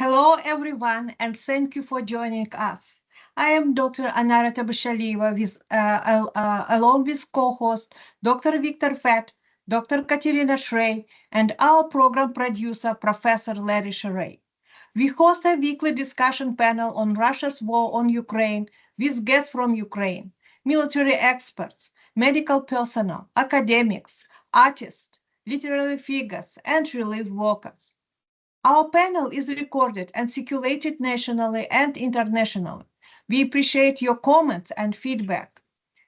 Hello, everyone, and thank you for joining us. I am Dr. Anarata Bashalieva, along with co-host Dr. Victor Fett, Dr. Katerina Shrey, and our program producer, Professor Larry Sherray. We host a weekly discussion panel on Russia's war on Ukraine with guests from Ukraine, military experts, medical personnel, academics, artists, literary figures, and relief workers. Our panel is recorded and circulated nationally and internationally. We appreciate your comments and feedback.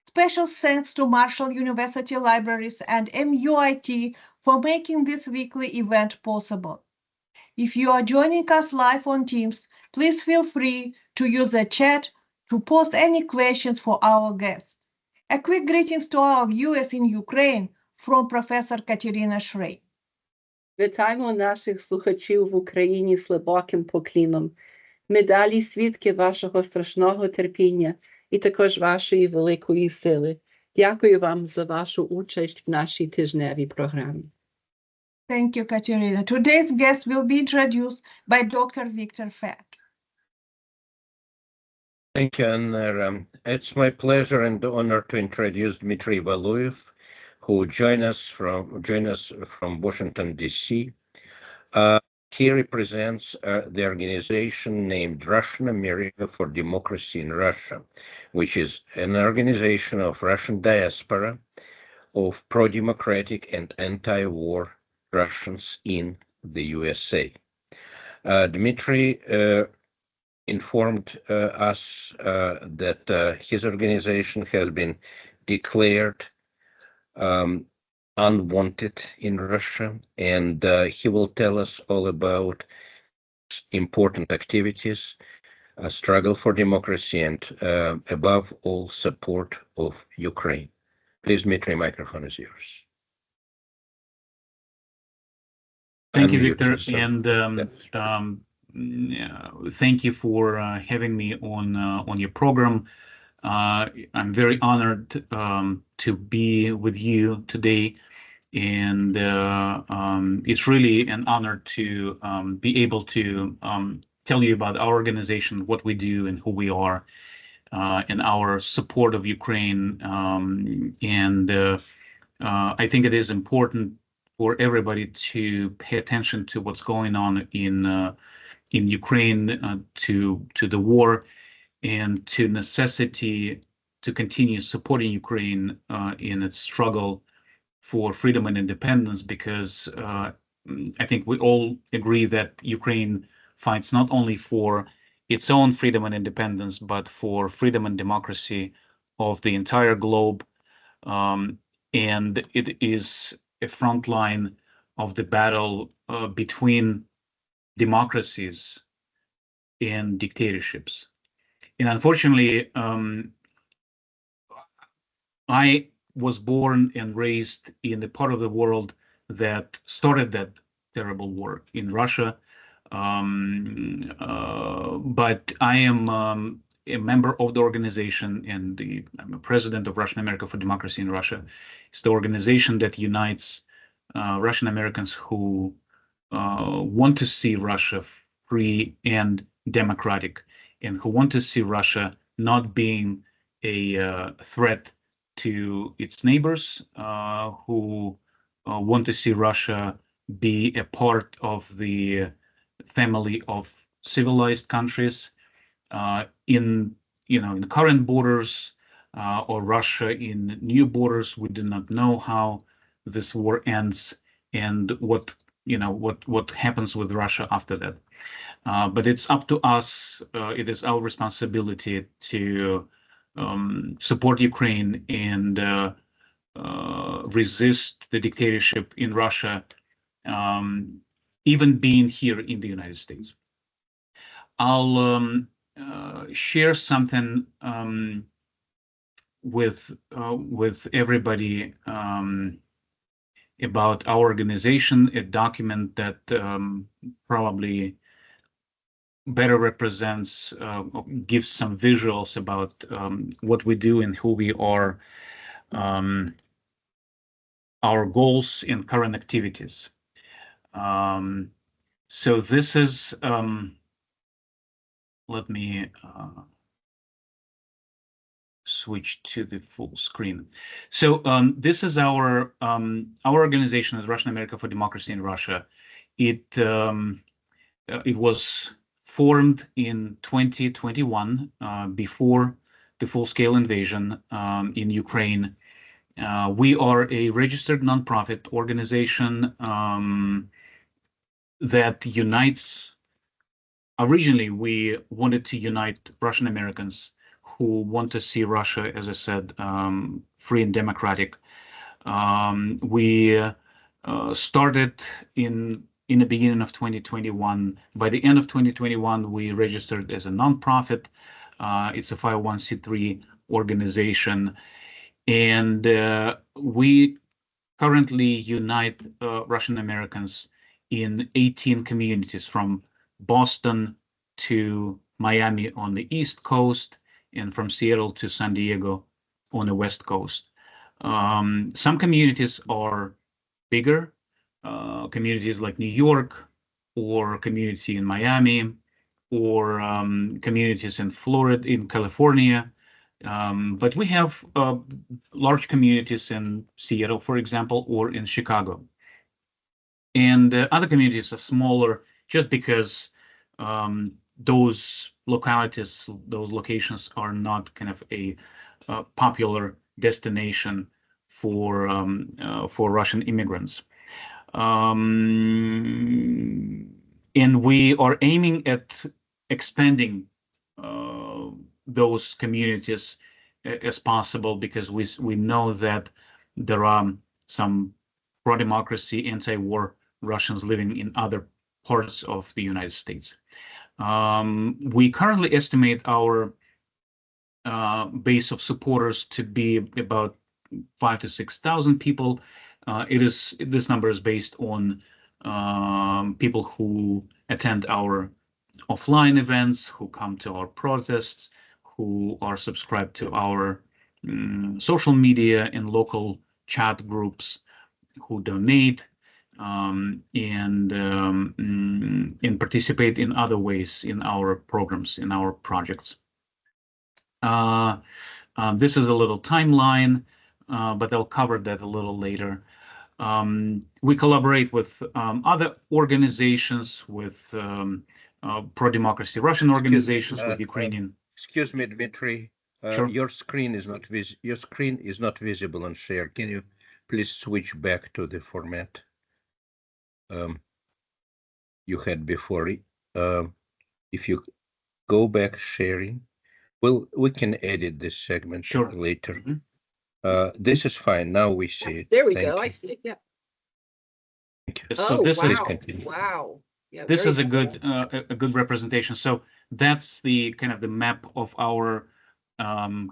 Special thanks to Marshall University Libraries and MUIT for making this weekly event possible. If you are joining us live on Teams, please feel free to use the chat to post any questions for our guests. A quick greetings to our viewers in Ukraine from Professor Katerina Shrey. Вітаємо наших слухачів в Україні з глибоким покліном. Ми далі свідки вашого страшного терпіння і також вашої великої сили. Дякую вам за вашу участь в нашій тижневій програмі. Thank you, Katerina. Today's guest will be introduced by Dr. Victor Fett. Thank you, and it's my pleasure and honor to introduce Dmitry Valuev, who join us from Washington, D.C. He represents the organization named Russian America for Democracy in Russia, which is an organization of Russian diaspora of pro-democratic and anti-war Russians in the USA. Dmitry informed us that his organization has been declared unwanted in Russia, and he will tell us all about important activities, struggle for democracy, and above all, support of Ukraine. Please, Dmitry, microphone is yours. Thank you, Victor, and thank you for having me on your program. I'm very honored to be with you today, and it's really an honor to be able to tell you about our organization, what we do, and who we are, and our support of Ukraine. I think it is important for everybody to pay attention to what's going on in Ukraine, to the war, and to necessity to continue supporting Ukraine in its struggle for freedom and independence, because I think we all agree that Ukraine fights not only for its own freedom and independence, but for freedom and democracy of the entire globe. And it is a front line of the battle between democracies and dictatorships. And unfortunately, I was born and raised in the part of the world that started that terrible war in Russia. But I am a member of the organization, and I'm a president of Russian America for Democracy in Russia. It's the organization that unites Russian Americans who want to see Russia free and democratic, and who want to see Russia not being a threat to its neighbors, who want to see Russia be a part of the family of civilized countries in the current borders, or Russia in new borders. We do not know how this war ends and what happens with Russia after that. But it's up to us. It is our responsibility to support Ukraine and resist the dictatorship in Russia, even being here in the United States. I'll share something with everybody about our organization, a document that probably better represents, gives some visuals about what we do and who we are, our goals and current activities. So this is let me switch to the full screen. So this is our organization is Russian America for Democracy in Russia. It was formed in 2021 before the full-scale invasion in Ukraine. We are a registered nonprofit organization that unites. Originally, we wanted to unite Russian Americans who want to see Russia, as I said, free and democratic. We started in the beginning of 2021. By the end of 2021, we registered as a nonprofit. It's a 501c3 organization, and we currently unite Russian Americans in 18 communities from Boston to Miami on the East Coast, and from Seattle to San Diego on the West Coast. Some communities are bigger, communities like New York, or community in Miami, or communities in Florida, in California. But we have large communities in Seattle, for example, or in Chicago. And other communities are smaller just because those localities, those locations are not kind of a popular destination for Russian immigrants. And we are aiming at expanding those communities as possible, because we know that there are some pro-democracy, anti-war Russians living in other parts of the United States. We currently estimate our base of supporters to be about 5,000 to 6,000 people. This number is based on people who attend our offline events, who come to our protests, who are subscribed to our social media and local chat groups, who donate and participate in other ways in our programs, in our projects. This is a little timeline, but I'll cover that a little later. We collaborate with other organizations, with pro-democracy Russian organizations, with Ukrainian. Excuse me, Dmitry. Sure. Your screen is not visible on share. Can you please switch back to the format you had before? If you go back sharing, we can edit this segment later. Mm-hmm. This is fine. Now we see it. There we go. I see it. Yeah. Thank you. So this wow. is Wow. Yeah, this is a good representation. So that's the kind of the map of our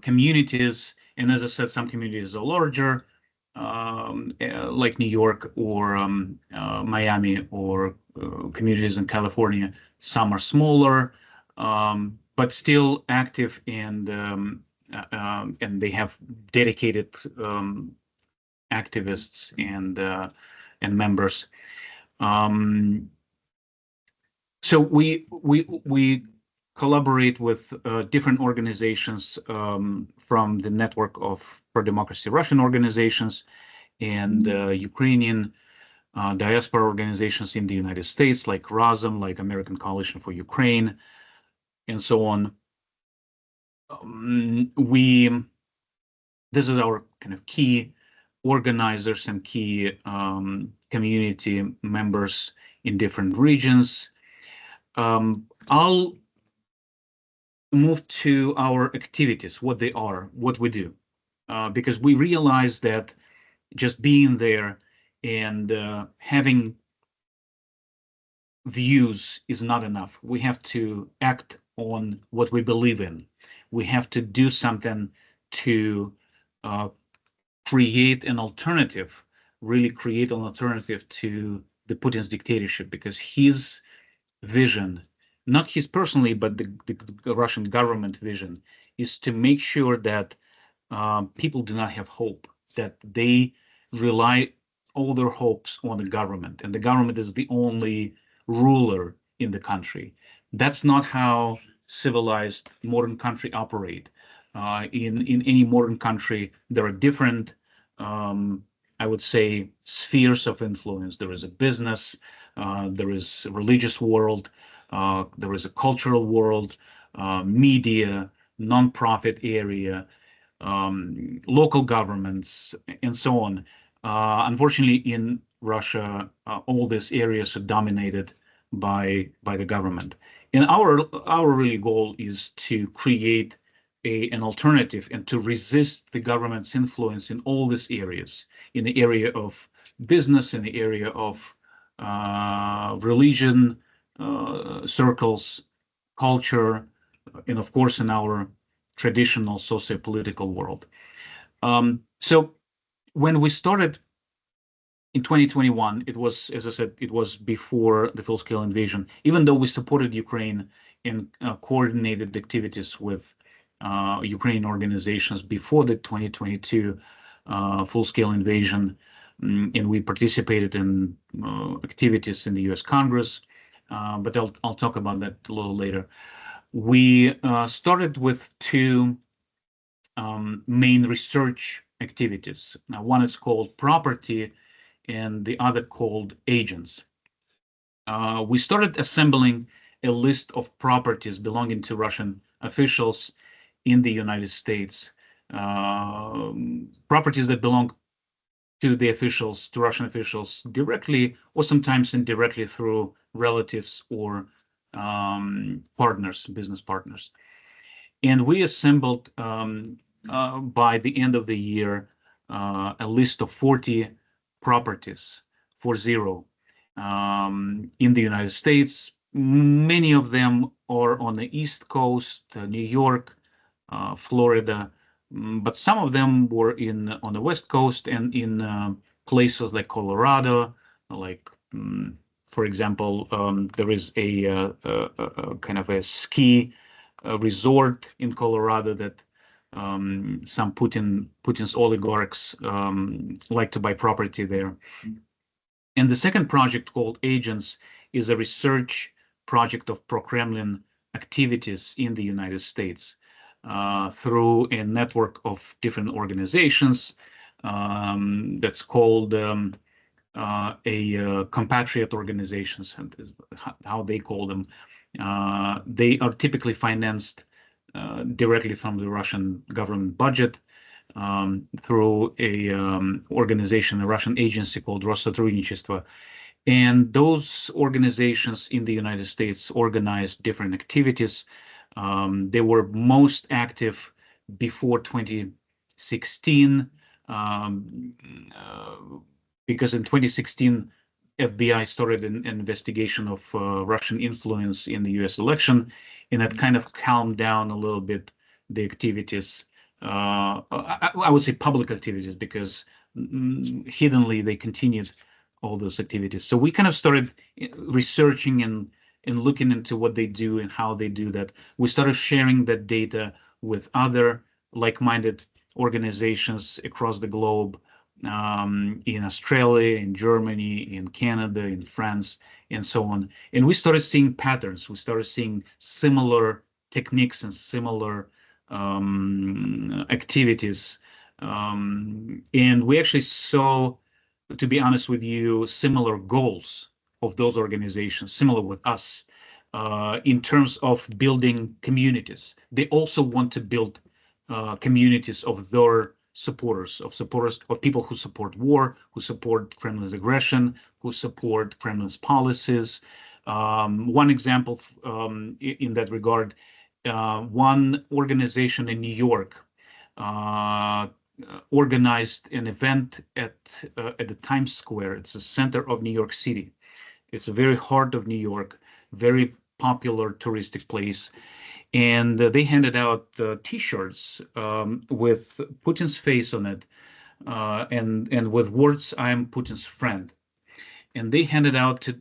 communities. And as I said, some communities are larger, like New York or Miami, or communities in California. Some are smaller, but still active, and they have dedicated activists and members. So we collaborate with different organizations from the network of pro-democracy Russian organizations and Ukrainian diaspora organizations in the United States, like RASM, like American Coalition for Ukraine, and so on. This is our kind of key organizers and key community members in different regions. I'll move to our activities, what they are, what we do, because we realize that just being there and having views is not enough. We have to act on what we believe in. We have to do something to create an alternative, really create an alternative to the Putin's dictatorship, because his vision, not his personally, but the Russian government vision, is to make sure that people do not have hope, that they rely all their hopes on the government, and the government is the only ruler in the country. That's not how civilized modern country operate. In any modern country, there are different, I would say, spheres of influence. There is a business, there is a religious world, there is a cultural world, media, non-profit area, local governments, and so on. Unfortunately, in Russia, all these areas are dominated by the government. And our really goal is to create an alternative and to resist the government's influence in all these areas, in the area of business, in the area of religion, circles, culture, and of course in our traditional socio-political world. So when we started in 2021, it was, as I said, it was before the full-scale invasion. Even though we supported Ukraine in coordinated activities with Ukrainian organizations before the 2022 full-scale invasion, and we participated in activities in the U.S. Congress, but I'll talk about that a little later. We started with two main research activities. Now, one is called property, and the other called agents. We started assembling a list of properties belonging to Russian officials in the United States, properties that belong to the officials, to Russian officials directly, or sometimes indirectly through relatives or partners, business partners. And we assembled by the end of the year a list of 40 properties, 40, in the United States. Many of them are on the East Coast, New York, Florida, but some of them were on the West Coast and in places like Colorado, like, for example, there is a kind of a ski resort in Colorado that some Putin's oligarchs like to buy property there. And the second project, called Agents, is a research project of pro-Kremlin activities in the United States through a network of different organizations that's called compatriot organizations, and how they call them. They are typically financed directly from the Russian government budget through a organization, a Russian agency called Россотрудничество. And those organizations in the United States organize different activities. They were most active before 2016, because in 2016, FBI started an investigation of Russian influence in the US election, and that kind of calmed down a little bit the activities. I would say public activities, because hiddenly they continued all those activities. So we kind of started researching and looking into what they do and how they do that. We started sharing that data with other like-minded organizations across the globe, in Australia, in Germany, in Canada, in France, and so on. And we started seeing patterns. We started seeing similar techniques and similar activities. And we actually saw, to be honest with you, similar goals of those organizations, similar with us, in terms of building communities. They also want to build communities of their supporters, of people who support war, who support Kremlin's aggression, who support Kremlin's policies. One example in that regard, one organization in New York organized an event at the Times Square. It's the center of New York City. It's a very heart of New York, very popular touristic place. And they handed out T-shirts with Putin's face on it, and with words, "I am Putin's friend." And they handed out to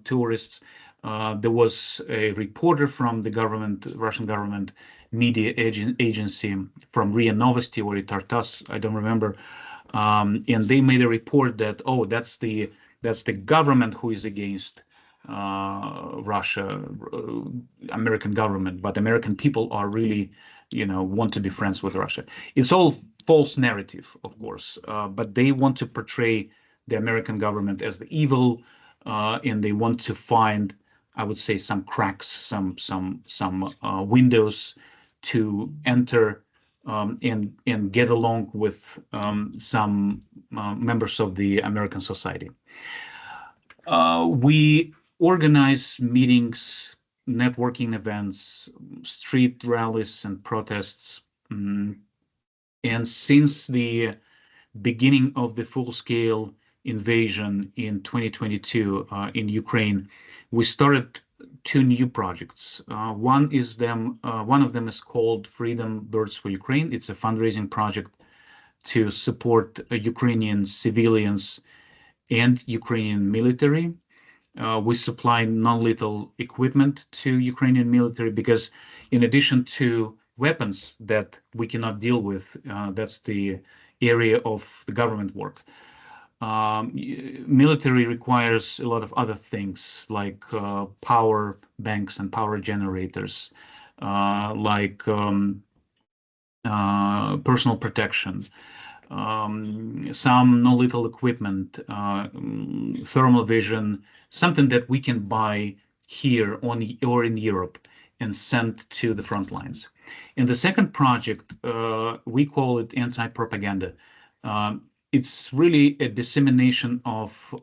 tourists. There was a reporter from the government, Russian government media agency, from RIA Novosti or Tartas, I don't remember. And they made a report that, oh, that's the government who is against Russia, American government, but American people are really, want to be friends with Russia. It's all false narrative, of course, but they want to portray the American government as the evil, and they want to find, I would say, some cracks, some windows to enter and get along with some members of the American society. We organize meetings, networking events, street rallies and protests. And since the beginning of the full-scale invasion in 2022 in Ukraine, we started 2 new projects. One of them is called Freedom Birds for Ukraine. It's a fundraising project to support Ukrainian civilians and Ukrainian military. We supply non-lethal equipment to Ukrainian military because, in addition to weapons that we cannot deal with, that's the area of the government work. Military requires a lot of other things like power banks and power generators, like personal protection, some non-lethal equipment, thermal vision, something that we can buy here or in Europe and send to the front lines. And the second project, we call it anti-propaganda. It's really a dissemination of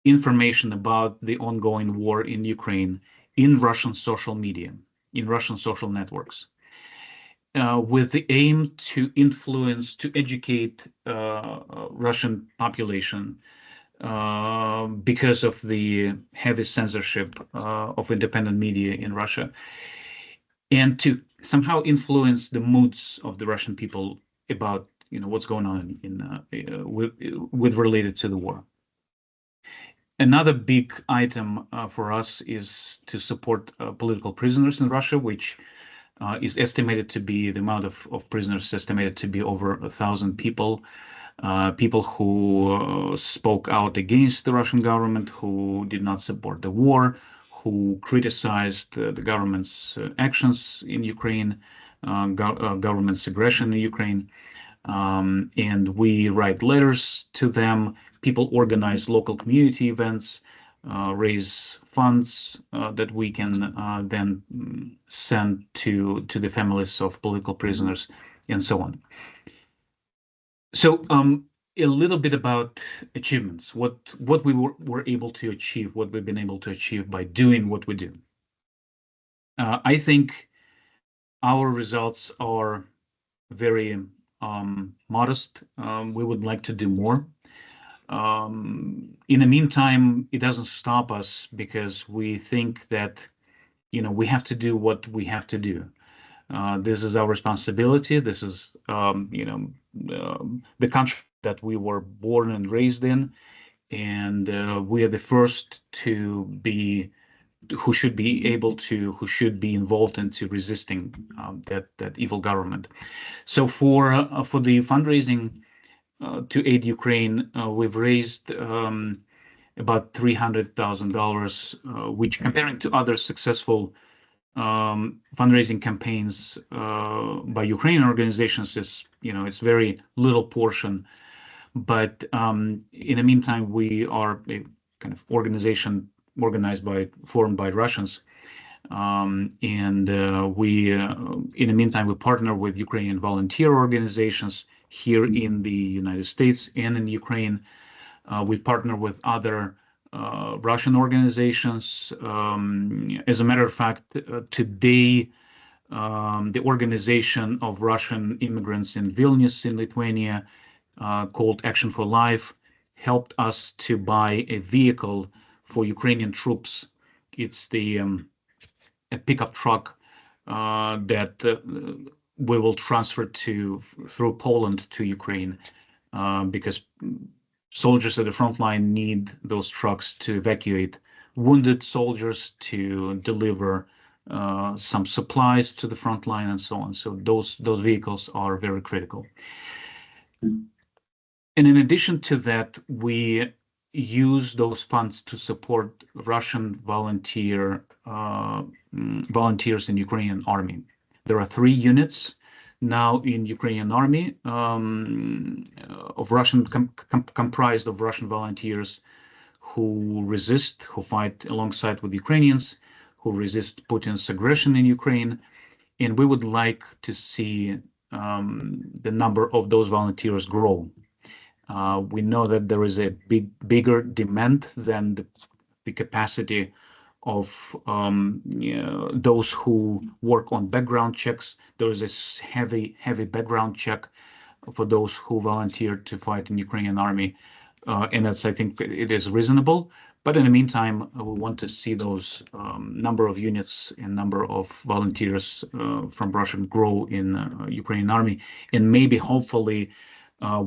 information about the ongoing war in Ukraine in Russian social media, in Russian social networks, with the aim to influence, to educate Russian population because of the heavy censorship of independent media in Russia, and to somehow influence the moods of the Russian people about what's going on with related to the war. Another big item for us is to support political prisoners in Russia, which is estimated to be, the amount of prisoners estimated to be over 1,000 people. People who spoke out against the Russian government, who did not support the war, who criticized the government's actions in Ukraine, government's aggression in Ukraine. And we write letters to them. People organize local community events, raise funds that we can then send to the families of political prisoners, and so on. So a little bit about achievements, what we were able to achieve, what we've been able to achieve by doing what we do. I think our results are very modest. We would like to do more. In the meantime, it doesn't stop us because we think that, we have to do what we have to do. This is our responsibility. This is, the country that we were born and raised in, and we are the first to be, who should be involved into resisting that evil government. So for the fundraising to aid Ukraine, we've raised about $300,000, which, comparing to other successful fundraising campaigns by Ukrainian organizations, is it's very little portion. But in the meantime, we are a kind of organization formed by Russians, and we in the meantime we partner with Ukrainian volunteer organizations here in the United States and in Ukraine. We partner with other Russian organizations. As a matter of fact, today the organization of Russian immigrants in Vilnius in Lithuania, called Action for Life, helped us to buy a vehicle for Ukrainian troops. It's a pickup truck that we will transfer through Poland to Ukraine, because soldiers at the front line need those trucks to evacuate wounded soldiers, to deliver some supplies to the front line, and so on. So those vehicles are very critical. And in addition to that, we use those funds to support Russian volunteers in Ukrainian army. There are 3 units now in Ukrainian army of Russian comprised of Russian volunteers who resist, who fight alongside with Ukrainians, who resist Putin's aggression in Ukraine. And we would like to see the number of those volunteers grow. We know that there is a bigger demand than the capacity of those who work on background checks. There is this heavy background check for those who volunteer to fight in Ukrainian army. And that's, I think it is reasonable. But in the meantime, we want to see those number of units and number of volunteers from Russia grow in Ukrainian army. And maybe, hopefully,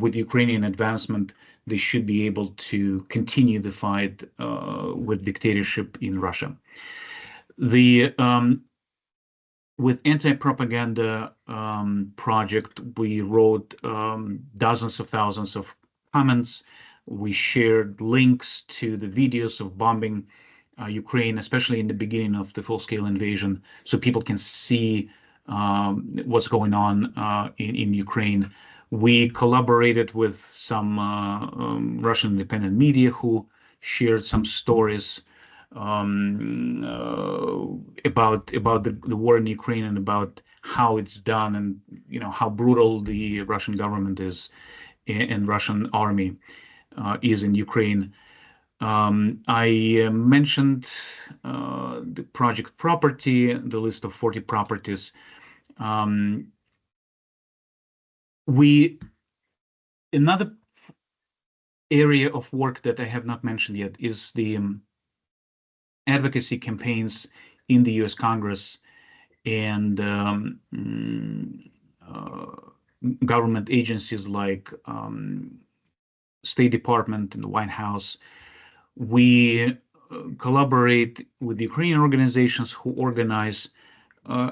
with Ukrainian advancement, they should be able to continue the fight with dictatorship in Russia. With anti-propaganda project, we wrote dozens of thousands of comments. We shared links to the videos of bombing Ukraine, especially in the beginning of the full-scale invasion, so people can see what's going on in Ukraine. We collaborated with some Russian independent media who shared some stories about the war in Ukraine and about how it's done, and how brutal the Russian government is and Russian army is in Ukraine. I mentioned the project property, the list of 40 properties. Another area of work that I have not mentioned yet is the advocacy campaigns in the US Congress and government agencies like State Department and the White House. We collaborate with Ukrainian organizations who organize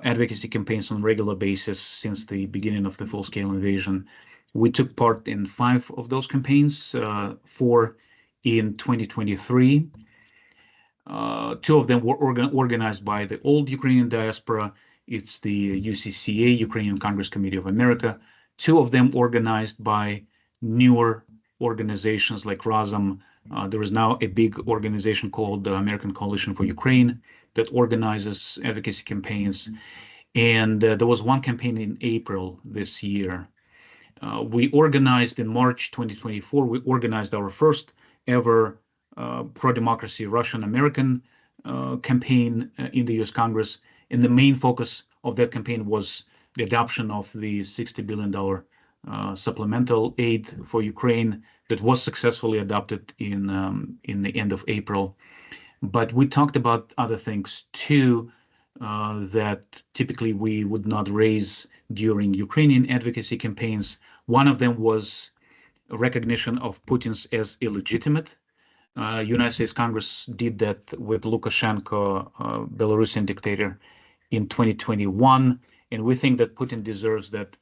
advocacy campaigns on a regular basis since the beginning of the full-scale invasion. We took part in 5 of those campaigns, 4 in 2023. 2 of them were organized by the old Ukrainian diaspora. It's the UCCA, Ukrainian Congress Committee of America. 2 of them organized by newer organizations like Razom. There is now a big organization called the American Coalition for Ukraine that organizes advocacy campaigns. And there was one campaign in April this year. We organized in March 2024, we organized our first ever pro-democracy Russian American campaign in the US Congress. And the main focus of that campaign was the adoption of the $60 billion supplemental aid for Ukraine that was successfully adopted in the end of April. But we talked about other things too that typically we would not raise during Ukrainian advocacy campaigns. One of them was recognition of Putin's as illegitimate. United States Congress did that with Lukashenko, Belarusian dictator, in 2021, and we think that Putin deserves that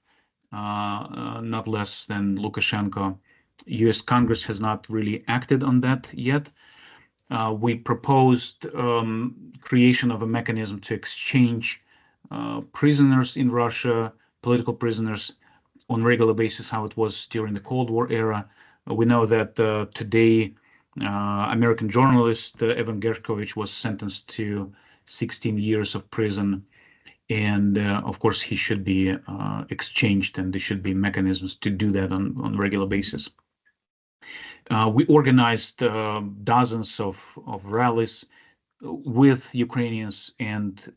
not less than Lukashenko. US Congress has not really acted on that yet. We proposed creation of a mechanism to exchange prisoners in Russia, political prisoners, on a regular basis, how it was during the Cold War era. We know that today, American journalist Evan Gershkovich was sentenced to 16 years of prison. And of course, he should be exchanged, and there should be mechanisms to do that on a regular basis. We organized dozens of rallies with Ukrainians and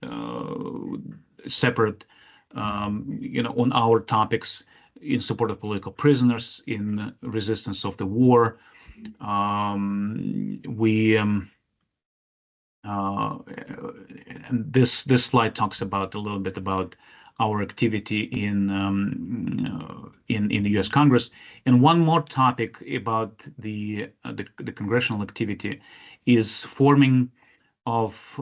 separate, on our topics in support of political prisoners, in resistance of the war. And this slide talks about a little bit about our activity in the U.S. Congress. And one more topic about the congressional activity is forming of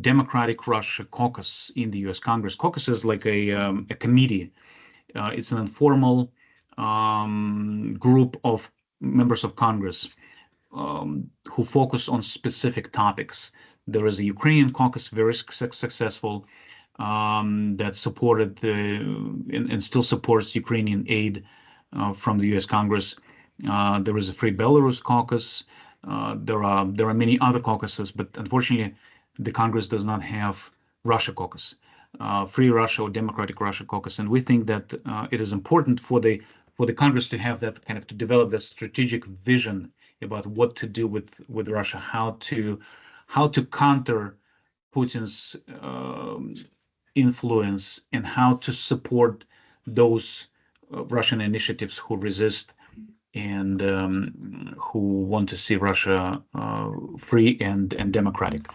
Democratic Russia caucus in the U.S. Congress. Caucus is like a committee. It's an informal group of members of Congress who focus on specific topics. There is a Ukrainian caucus, very successful, that supported and still supports Ukrainian aid from the U.S. Congress. There is a Free Belarus caucus. There are many other caucuses, but unfortunately, the Congress does not have Russia caucus, Free Russia or Democratic Russia caucus, and we think that it is important for the Congress to have that kind of, to develop the strategic vision about what to do with Russia, how to counter Putin's influence, and how to support those Russian initiatives who resist and who want to see Russia free and democratic.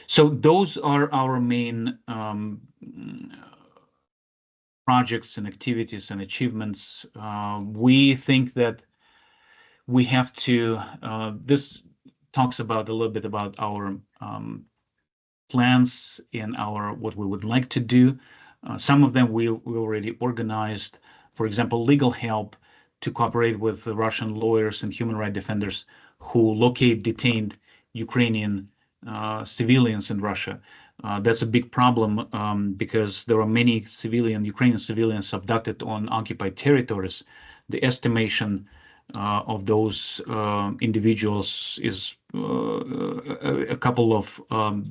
So those are our main projects and activities and achievements. We think that we have to, this talks about a little bit about our plans and what we would like to do. Some of them we already organized, for example, legal help to cooperate with the Russian lawyers and human rights defenders who locate detained Ukrainian civilians in Russia. That's a big problem because there are many Ukrainian civilians abducted on occupied territories. The estimation of those individuals is a couple of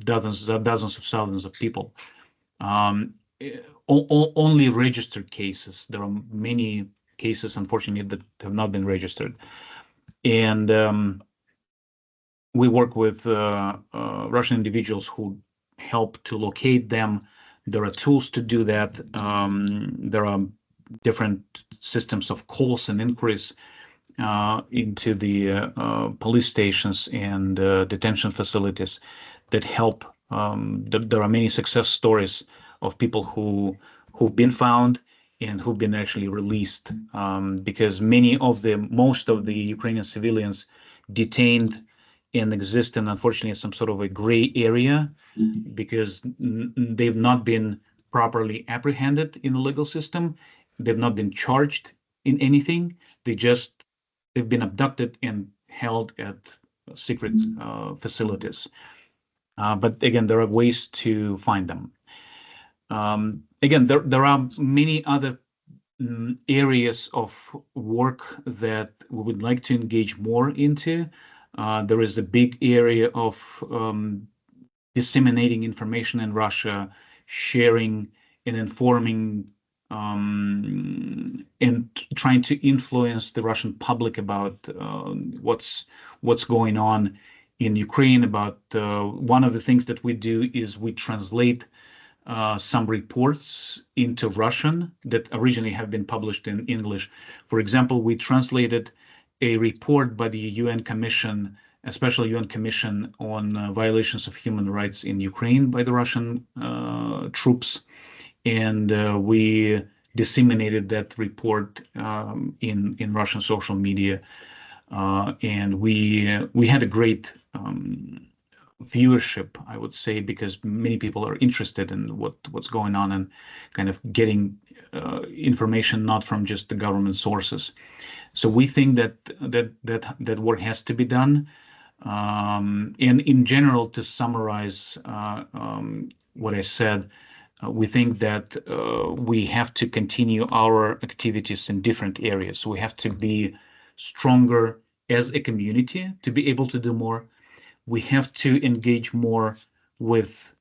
dozens of thousands of people. Only registered cases. There are many cases, unfortunately, that have not been registered. And we work with Russian individuals who help to locate them. There are tools to do that. There are different systems of calls and inquiries into the police stations and detention facilities that help. There are many success stories of people who've been found and who've been actually released, because most of the Ukrainian civilians detained and exist in, unfortunately, some sort of a gray area because they've not been properly apprehended in the legal system. They've not been charged in anything. They've been abducted and held at secret facilities. But again, there are ways to find them. Again, there are many other areas of work that we would like to engage more into. There is a big area of disseminating information in Russia, sharing and informing and trying to influence the Russian public about what's going on in Ukraine. About one of the things that we do is we translate some reports into Russian that originally have been published in English. For example, we translated a report by the UN Commission, a special UN Commission on violations of human rights in Ukraine by the Russian troops. And we disseminated that report in Russian social media. And we had a great viewership, I would say, because many people are interested in what's going on and kind of getting information not from just the government sources. So we think that work has to be done. And in general, to summarize what I said, we think that we have to continue our activities in different areas. We have to be stronger as a community to be able to do more. We have to engage more with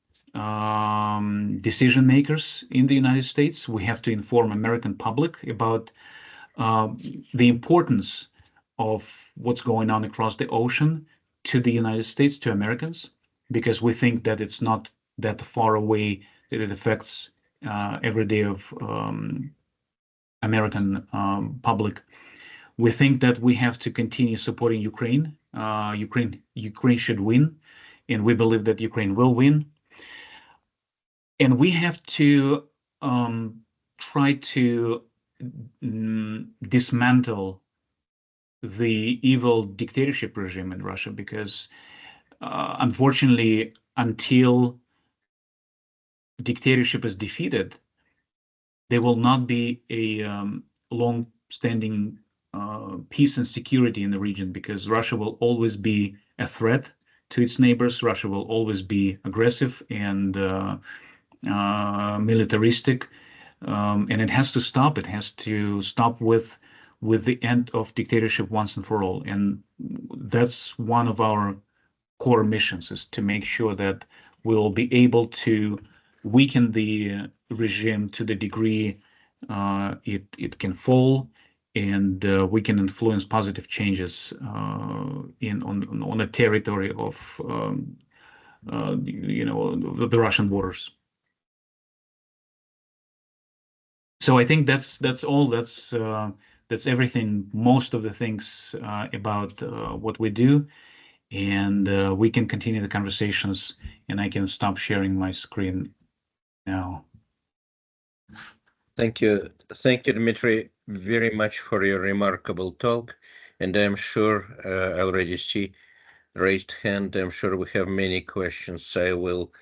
decision makers in the United States. We have to inform American public about the importance of what's going on across the ocean to the United States, to Americans, because we think that it's not that far away, that it affects every day of American public. We think that we have to continue supporting Ukraine. Ukraine should win, and we believe that Ukraine will win. And we have to try to dismantle the evil dictatorship regime in Russia, because unfortunately, until dictatorship is defeated, there will not be a long-standing peace and security in the region, because Russia will always be a threat to its neighbors. Russia will always be aggressive and militaristic, and it has to stop. It has to stop with the end of dictatorship once and for all. And that's one of our core missions, is to make sure that we will be able to weaken the regime to the degree it can fall, and we can influence positive changes on the territory of the Russian borders. So I think that's all. That's everything. Most of the things about what we do, and we can continue the conversations. And I can stop sharing my screen now. Thank you, Dmitry, very much for your remarkable talk. And I'm sure I already see raised hand. I'm sure we have many questions. I will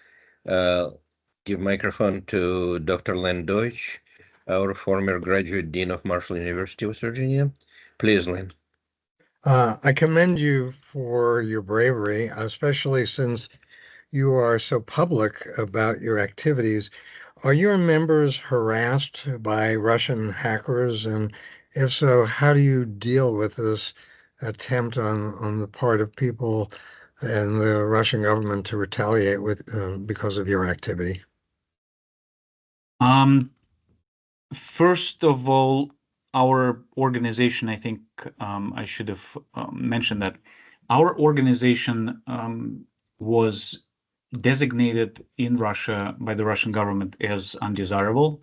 give microphone to Dr. Len Deutsch, our former graduate dean of Marshall University, West Virginia. Please, Len. I commend you for your bravery, especially since you are so public about your activities. Are your members harassed by Russian hackers? And if so, how do you deal with this attempt on the part of people and the Russian government to retaliate with because of your activity? First of all, our organization, I think I should have mentioned that our organization was designated in Russia by the Russian government as undesirable.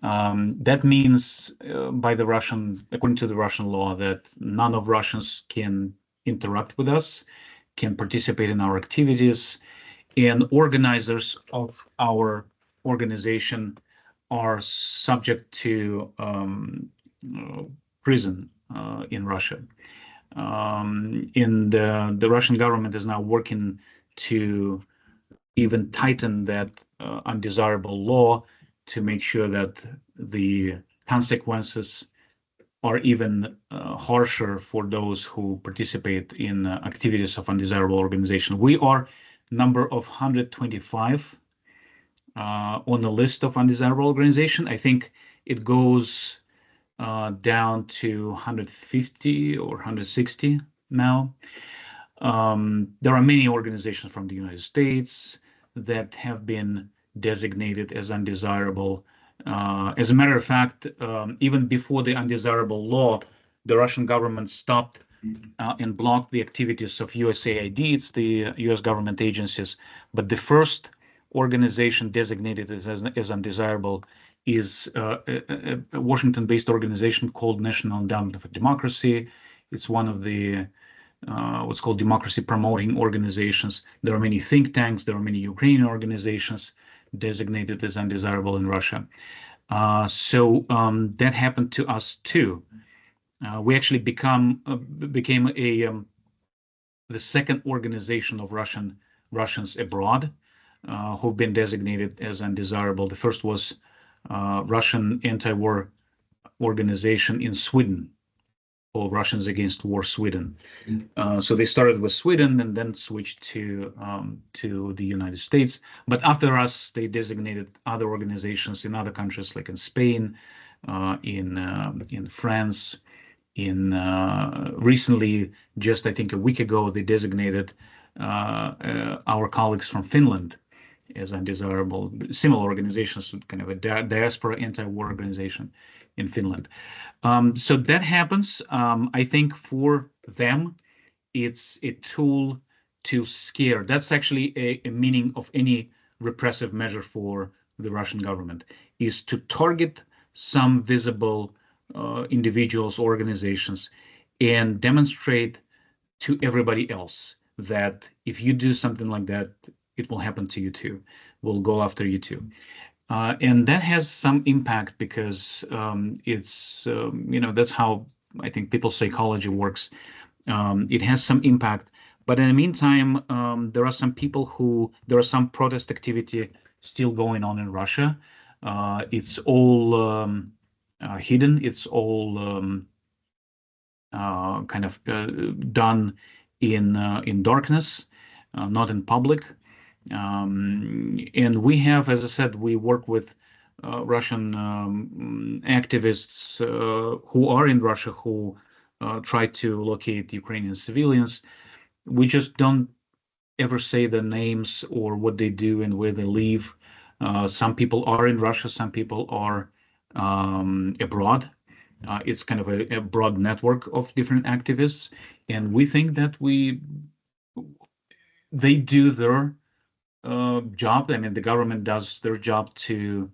That means according to the Russian law, that none of Russians can interact with us, can participate in our activities, and organizers of our organization are subject to prison in Russia. And the Russian government is now working to even tighten that undesirable law to make sure that the consequences are even harsher for those who participate in activities of undesirable organization. We are number of 125 on the list of undesirable organization. I think it goes down to 150 or 160 now. There are many organizations from the United States that have been designated as undesirable. As a matter of fact, even before the undesirable law, the Russian government stopped and blocked the activities of USAID. It's the US government agencies. But the first organization designated as undesirable is a Washington-based organization called National Endowment for Democracy. It's one of the what's called democracy promoting organizations. There are many think tanks. There are many Ukrainian organizations designated as undesirable in Russia. So that happened to us too. We actually became the second organization of Russians abroad who've been designated as undesirable. The first was Russian anti-war organization in Sweden, called Russians Against War Sweden. So they started with Sweden and then switched to the United States. But after us, they designated other organizations in other countries, like in Spain, in France. Recently, just I think a week ago, they designated our colleagues from Finland as undesirable. Similar organizations, kind of a diaspora anti-war organization in Finland. So that happens. I think for them, it's a tool to scare. That's actually a meaning of any repressive measure for the Russian government, is to target some visible individuals, organizations, and demonstrate to everybody else that if you do something like that, it will happen to you too. We'll go after you too. And that has some impact because it's, that's how I think people's psychology works. It has some impact. But in the meantime, there are some protest activity still going on in Russia. It's all hidden. It's all kind of done in darkness, not in public. And we have, as I said, we work with Russian activists who are in Russia who try to locate Ukrainian civilians. We just don't ever say the names or what they do and where they live. Some people are in Russia, some people are abroad. It's kind of a broad network of different activists, and we think that they do their job. I mean, the government does their job to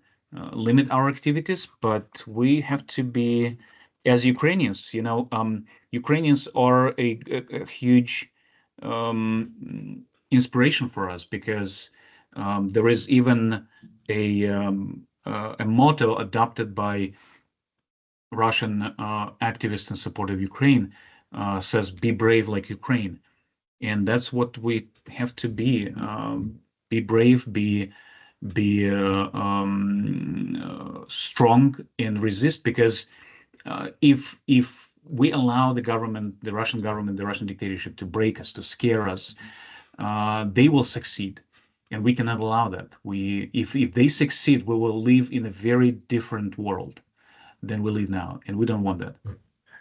limit our activities, but we have to be, as Ukrainians, Ukrainians are a huge inspiration for us, because there is even a motto adopted by Russian activists in support of Ukraine, says, "Be brave like Ukraine," and that's what we have to be. Be brave, be strong and resist, because if we allow the government, the Russian dictatorship to break us, to scare us, they will succeed, and we cannot allow that. If they succeed, we will live in a very different world than we live now, and we don't want that.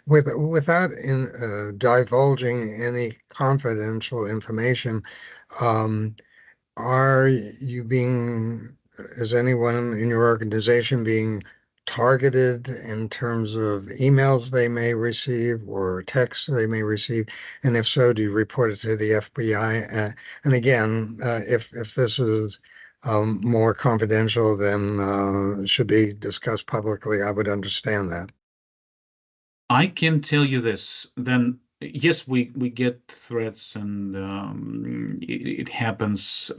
Without divulging any confidential information, is anyone in your organization being targeted in terms of emails they may receive or texts they may receive? And if so, do you report it to the FBI? And again, if this is more confidential than should be discussed publicly, I would understand that. I can tell you this, then yes, we get threats, and it happens.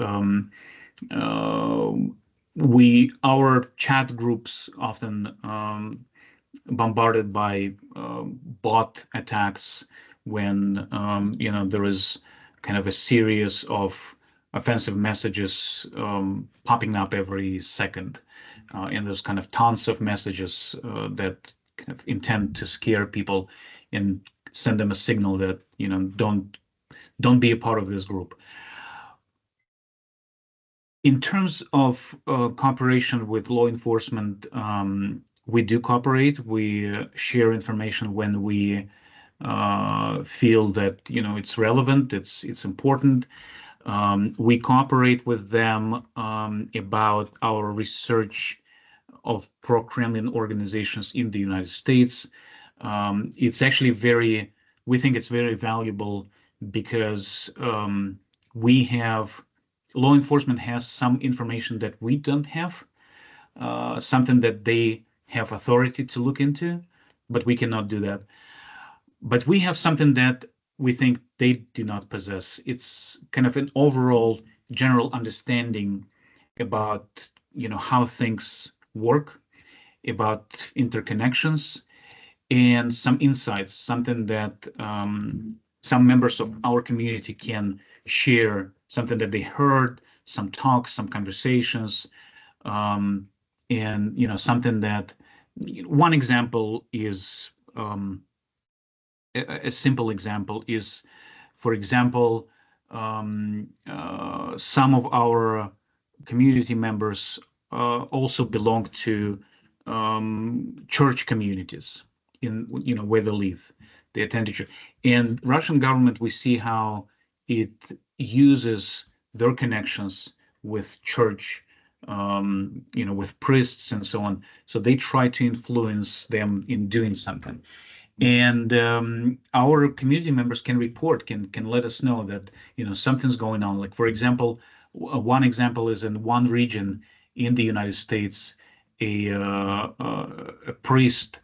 Our chat groups often bombarded by bot attacks when there is kind of a series of offensive messages popping up every second, and there's kind of tons of messages that kind of intend to scare people and send them a signal that don't be a part of this group. In terms of cooperation with law enforcement, we do cooperate. We share information when we feel that it's relevant, it's important. We cooperate with them about our research of pro-Kremlin organizations in the United States. It's actually we think it's very valuable, because law enforcement has some information that we don't have, something that they have authority to look into, but we cannot do that. But we have something that we think they do not possess. It's kind of an overall general understanding about how things work, about interconnections, and some insights, something that some members of our community can share, something that they heard, some talks, some conversations, and something that one example is a simple example is, for example, some of our community members also belong to church communities in where they live. They attend to church. And Russian government, we see how it uses their connections with church, with priests and so on. So they try to influence them in doing something. And our community members can report, can let us know that something's going on. Like, for example, one example is in one region in the United States, a priest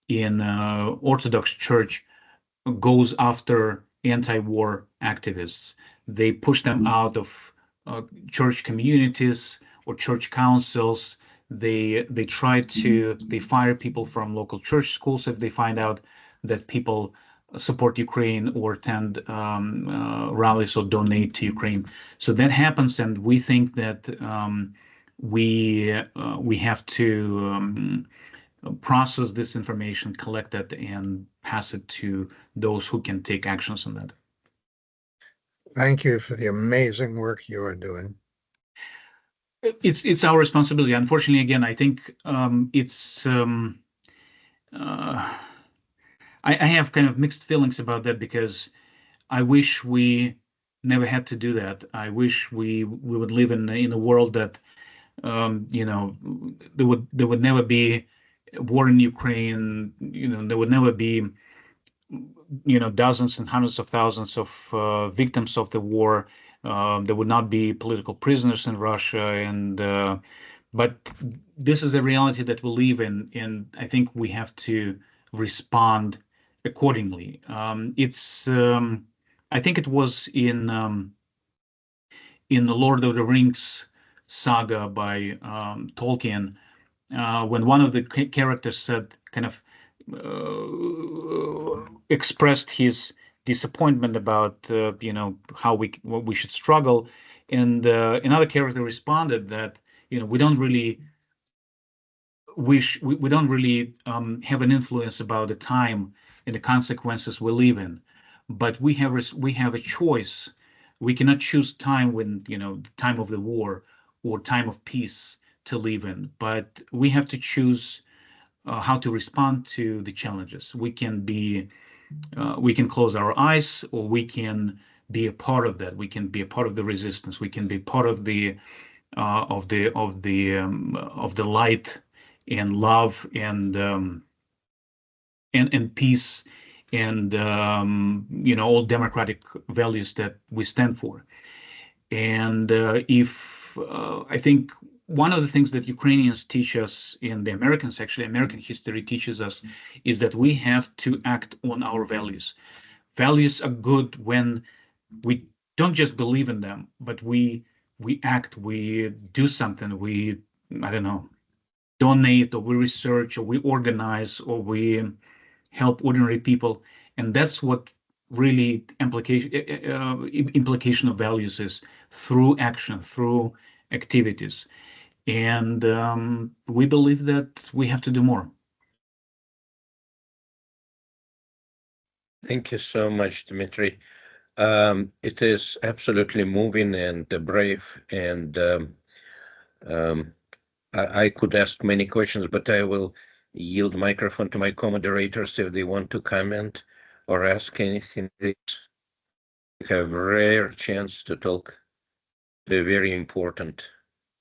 in Orthodox Church goes after anti-war activists. They push them out of church communities or church councils. They fire people from local church schools if they find out that people support Ukraine or attend rallies or donate to Ukraine. So that happens, and we think that we have to process this information, collect it, and pass it to those who can take actions on that. Thank you for the amazing work you are doing. It's our responsibility. Unfortunately, again, I think I have kind of mixed feelings about that, because I wish we never had to do that. I wish we would live in a world that there would never be war in Ukraine. There would never be dozens and hundreds of thousands of victims of the war. There would not be political prisoners in Russia, but this is a reality that we live in, and I think we have to respond accordingly. I think it was in the Lord of the Rings saga by Tolkien, when one of the characters said, kind of expressed his disappointment about how we should struggle, and another character responded that we don't really have an influence about the time and the consequences we live in, but we have a choice. We cannot choose time when the time of the war or time of peace to live in, but we have to choose how to respond to the challenges. We can close our eyes, or we can be a part of that. We can be a part of the resistance. We can be part of the light and love and peace and all democratic values that we stand for. And I think one of the things that Ukrainians teach us, and the Americans, actually, American history teaches us, is that we have to act on our values. Values are good when we don't just believe in them, but we act, we do something, we, I don't know, donate, or we research, or we organize, or we help ordinary people. And that's what really implication of values is, through action, through activities. And we believe that we have to do more. Thank you so much, Dmitry. It is absolutely moving and brave, and I could ask many questions, but I will yield microphone to my co-moderators if they want to comment or ask anything. You have a rare chance to talk. They're very important.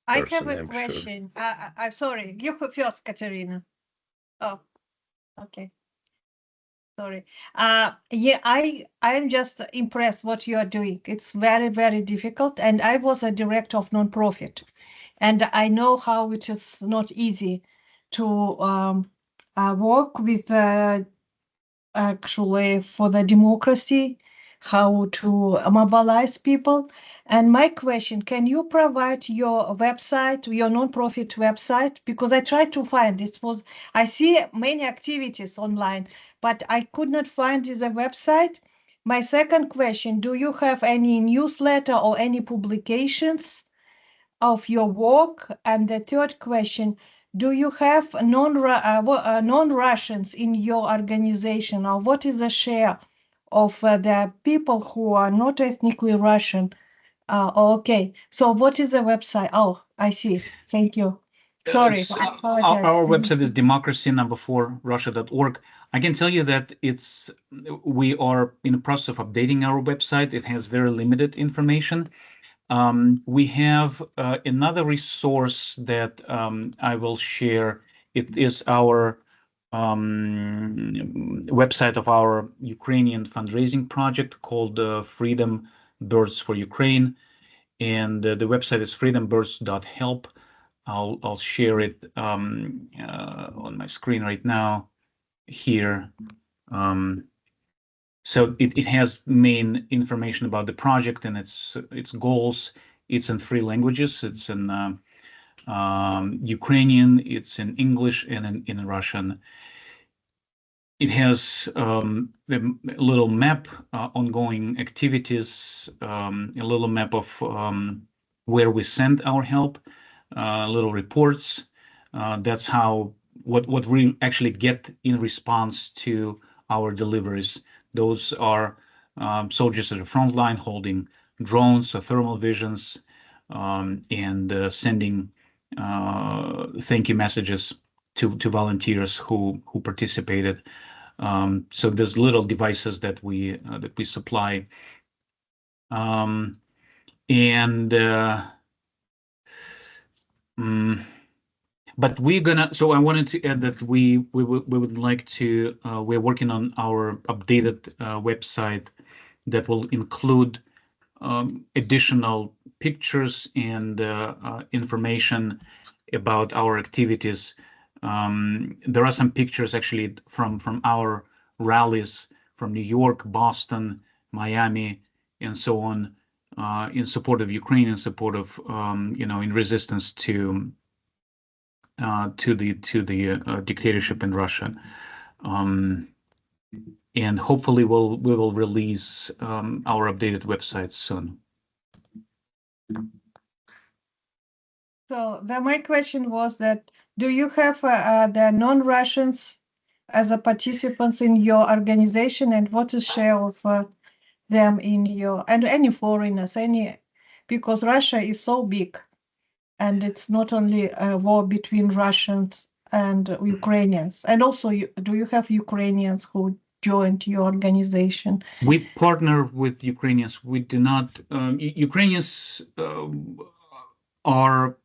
I have person, a I'm question. I'm sorry. You first, Katerina. Oh, okay. Sorry. Yeah, I'm just impressed what you are doing. It's very, very difficult. And I was a director of nonprofit, and I know how it is not easy to work with actually for the democracy, how to mobilize people. And my question, can you provide your website, your nonprofit website? Because I tried to find it. I see many activities online, but I could not find the website. My second question, do you have any newsletter or any publications of your work? And the third question, do you have non-Russians in your organization, or what is the share of the people who are not ethnically Russian? Okay, so what is the website? Oh, I see. Thank you. Sorry, I apologize. Our website is democracy4russia.org. I can tell you that we are in the process of updating our website. It has very limited information. We have another resource that I will share. It is our website of our Ukrainian fundraising project called Freedom Birds for Ukraine, and the website is freedombirds.help. I'll share it on my screen right now here. So it has main information about the project and its goals. It's in 3 languages. It's in Ukrainian, it's in English, and in Russian. It has a little map, ongoing activities, a little map of where we send our help, little reports. That's how what we actually get in response to our deliveries. Those are soldiers at the front line holding drones or thermal visions, and sending thank you messages to volunteers who participated. So there's little devices that we supply, but we're gonna. So I wanted to add that we would like to. We're working on our updated website that will include additional pictures and information about our activities. There are some pictures actually from our rallies from New York, Boston, Miami, and so on, in support of Ukraine, in support of in resistance to the dictatorship in Russia. And hopefully we will release our updated website soon. So my question was that, do you have the non-Russians as a participants in your organization, and what is share of them in your, and any foreigners, because Russia is so big, and it's not only a war between Russians and Ukrainians, and also do you have Ukrainians who joined your organization? We partner with Ukrainians. We do not. Ukrainians are,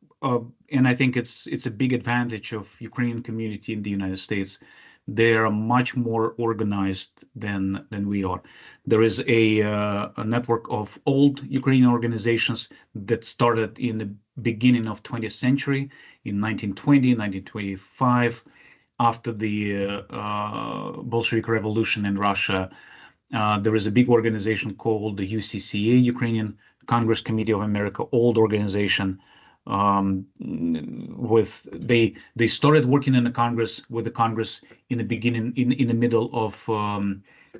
and I think it's a big advantage of Ukrainian community in the United States. They are much more organized than we are. There is a network of old Ukrainian organizations that started in the beginning of 20th century, in 1920, 1925, after the Bolshevik Revolution in Russia. There is a big organization called the UCCA, Ukrainian Congress Committee of America, old organization. They started working in the Congress in the beginning, in the middle of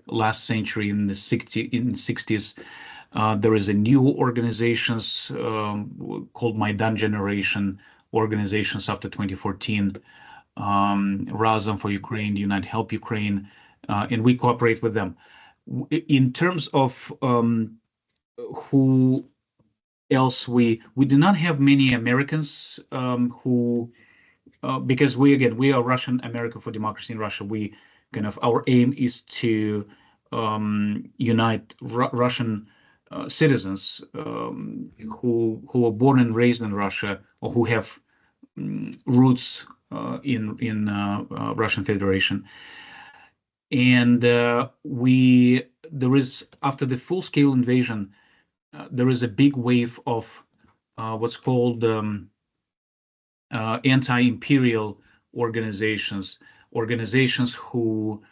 last century, in the 60s. There is a new organizations called Maidan generation organizations after 2014. Razum for Ukraine, Unite Help Ukraine, and we cooperate with them. In terms of who else, we do not have many Americans who, because we are Russian America for Democracy in Russia. We our aim is to unite Russian citizens who are born and raised in Russia, or who have roots in Russian Federation. And there is, after the full-scale invasion, there is a big wave of what's called anti-imperial organizations who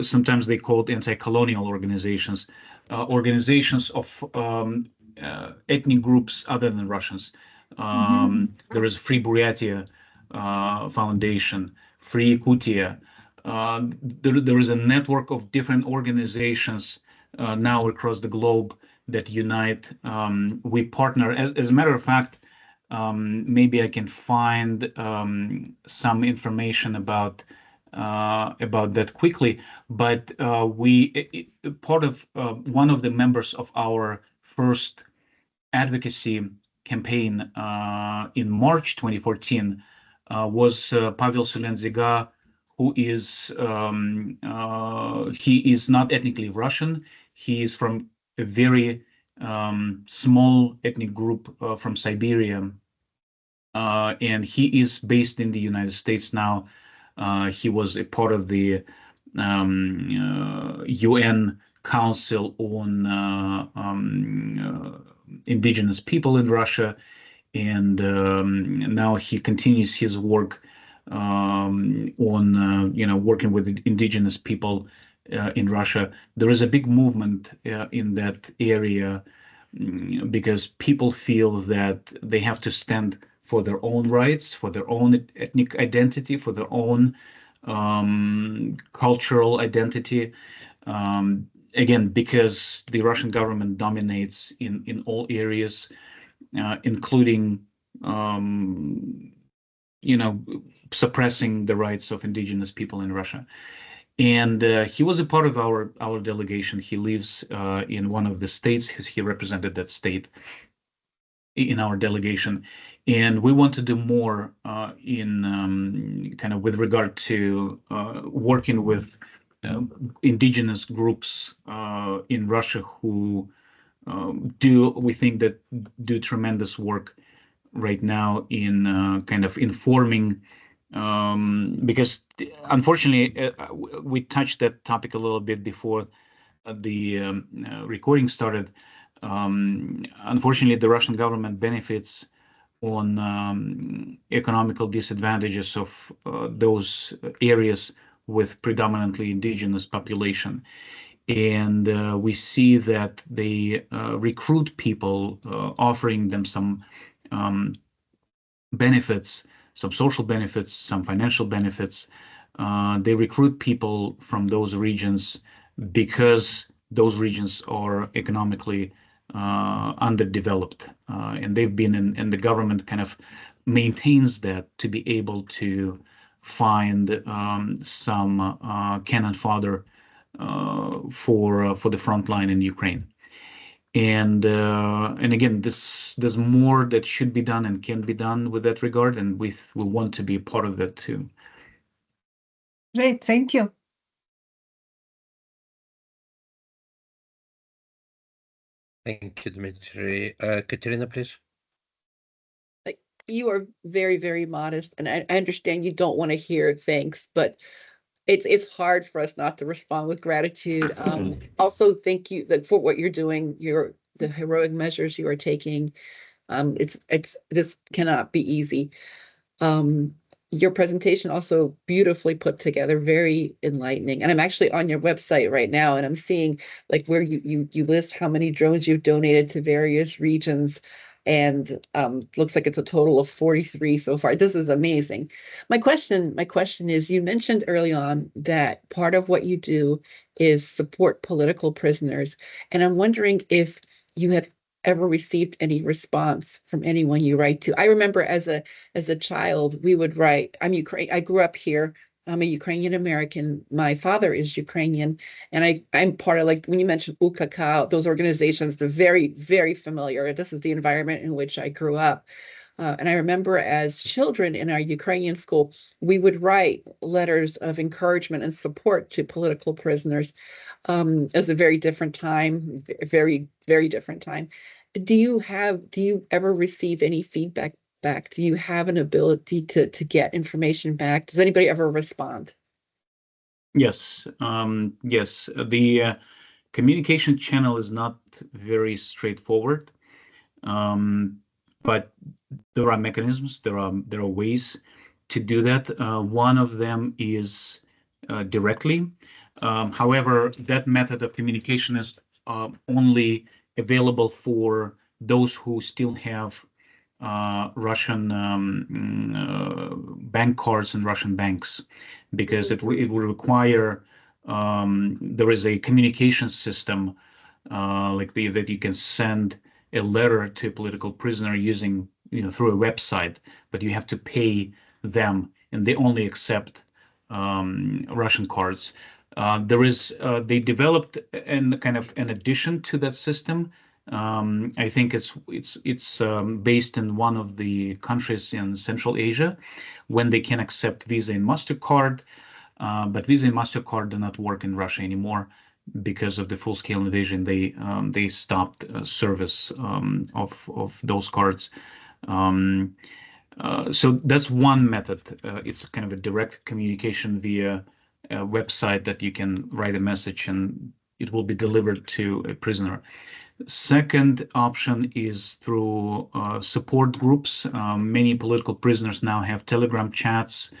sometimes they called anti-colonial organizations, organizations of ethnic groups other than Russians. There is Free Buryatia Foundation, Free Yakutia. There is a network of different organizations now across the globe that unite. We partner, as a matter of fact, maybe I can find some information about that quickly, but part of one of the members of our first advocacy campaign in March 2014 was Pavel Sulenziga, who is he is not ethnically Russian. He is from a very small ethnic group from Siberia, and he is based in the United States now. He was a part of the UN Council on Indigenous People in Russia, and now he continues his work on working with indigenous people in Russia. There is a big movement in that area because people feel that they have to stand for their own rights, for their own ethnic identity, for their own cultural identity. Again, because the Russian government dominates in all areas, including suppressing the rights of indigenous people in Russia. And he was a part of our delegation. He lives in one of the states. He represented that state in our delegation. And we want to do more in kind of with regard to working with indigenous groups in Russia who we think that do tremendous work right now in kind of informing, because unfortunately we touched that topic a little bit before the recording started. Unfortunately, the Russian government benefits on economical disadvantages of those areas with predominantly indigenous population. And we see that they recruit people, offering them some benefits, some social benefits, some financial benefits. They recruit people from those regions because those regions are economically underdeveloped, and they've been and the government kind of maintains that to be able to find some cannon fodder for the front line in Ukraine. And again, there's more that should be done and can be done with that regard, and we want to be a part of that too. Great, thank you. Thank you, Dmitry. Katerina, please. You are very, very modest, and I understand you don't want to hear thanks, but it's hard for us not to respond with gratitude. Also, thank you for what you're doing, the heroic measures you are taking. This cannot be easy. Your presentation also beautifully put together, very enlightening. And I'm actually on your website right now, and I'm seeing like where you list how many drones you've donated to various regions, and looks like it's a total of 43 so far. This is amazing. My question is, you mentioned early on that part of what you do is support political prisoners, and I'm wondering if you have ever received any response from anyone you write to. I remember as a child, we would write. I grew up here. I'm a Ukrainian American. My father is Ukrainian, and I'm part of, like when you mentioned UKK, those organizations, they're very, very familiar. This is the environment in which I grew up. And I remember as children in our Ukrainian school, we would write letters of encouragement and support to political prisoners. As a very different time, very, very different time. Do you ever receive any feedback back? Do you have an ability to get information back? Does anybody ever respond? Yes, yes. The communication channel is not very straightforward, but there are mechanisms. There are ways to do that. One of them is directly. However, that method of communication is only available for those who still have Russian bank cards and Russian banks, because it will require there is a communication system that you can send a letter to a political prisoner using through a website, but you have to pay them, and they only accept Russian cards. They developed an addition to that system. I think it's based in one of the countries in Central Asia, when they can accept Visa and MasterCard, but Visa and MasterCard do not work in Russia anymore because of the full-scale invasion. They stopped service of those cards. So that's one method. It's kind of a direct communication via a website that you can write a message and it will be delivered to a prisoner. Second option is through support groups. Many political prisoners now have Telegram chats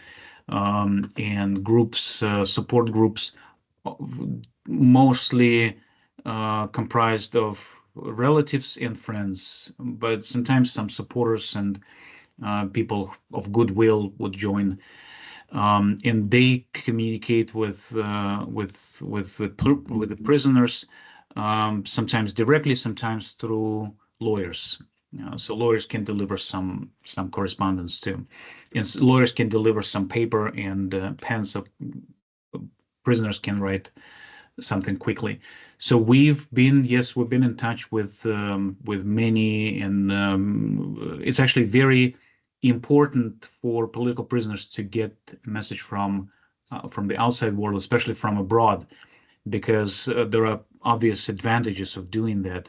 and groups, support groups, mostly comprised of relatives and friends, but sometimes some supporters and people of goodwill would join, and they communicate with the prisoners, sometimes directly, sometimes through lawyers. So lawyers can deliver some correspondence too, and lawyers can deliver some paper and pens, so prisoners can write something quickly. So we've been in touch with many, and it's actually very important for political prisoners to get a message from the outside world, especially from abroad, because there are obvious advantages of doing that.